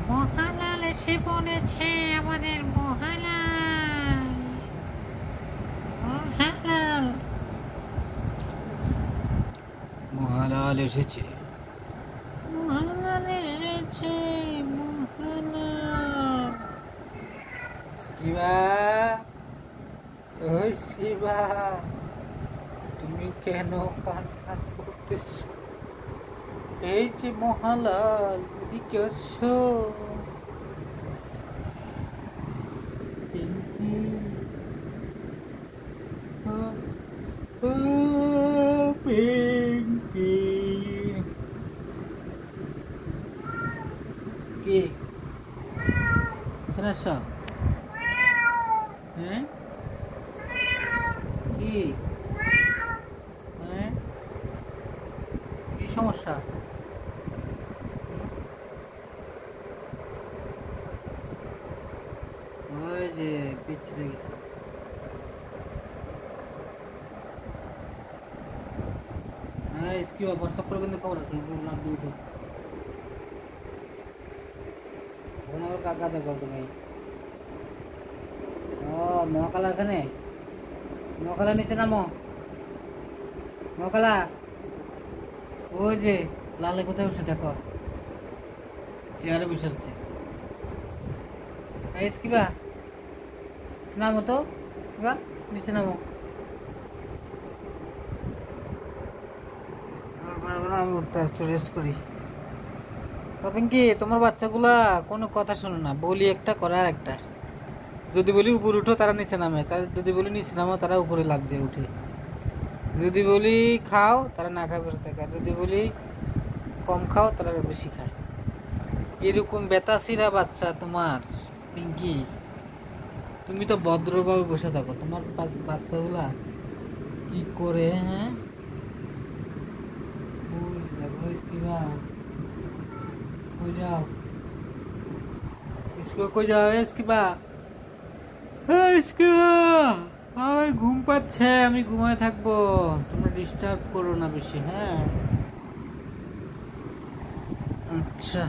মহালাল এসে পড়েছে, আমাদের মহালাল। মহালাল মহালাল এসেছে, মহালাল এসেছে, মহালাল। শিবা, ওই শিবা, তুমি কেন কান্না করতেছ? এই যে মহালাল, এদিকে আসো। পিঙ্কি, পিঙ্কি, কি এখানে আসো? হ্যাঁ, কি হ্যাঁ, কি সমস্যা? ওই যে পিছিয়ে গেছে। হ্যাঁ, इसकी व्हाट्सएप पर बंद खबर আছে লাভ দিয়ে তো ওনার কাকা দে বল তুমি। ও মহাকালা এখানে, মহাকালা নিচে নামো। মহাকালা ওই যে লালে কোথায় বসে দেখো, চেয়ারে বসে আছে। इसकी নামো তো, इसकी নিচে নামো। আমি উঠতে আসছি, রেস্ট করি। পিঙ্কি, তোমার বাচ্চাগুলা কোনো কথা শোনো না, বলি একটা করে আর একটা। যদি বলি উপরে উঠো তারা নিচে নামে, তারা যদি বলি নিচে নামো তারা উপরে লাফ দিয়ে উঠে। যদি বলি খাও তারা না খায় বসে থাকে, আর যদি বলি কম খাও তারা বেশি খায়। এরকম বেতাসিরা বাচ্চা তোমার। পিঙ্কি, তুমি তো ভদ্রভাবে বসে থাকো, তোমার বাচ্চাগুলা কি করে? হ্যাঁ, যাও কই যাও? আমার ঘুম পাচ্ছে, আমি ঘুমায় থাকবো, তোমরা ডিস্টার্ব করো না বেশি। হ্যাঁ, আচ্ছা।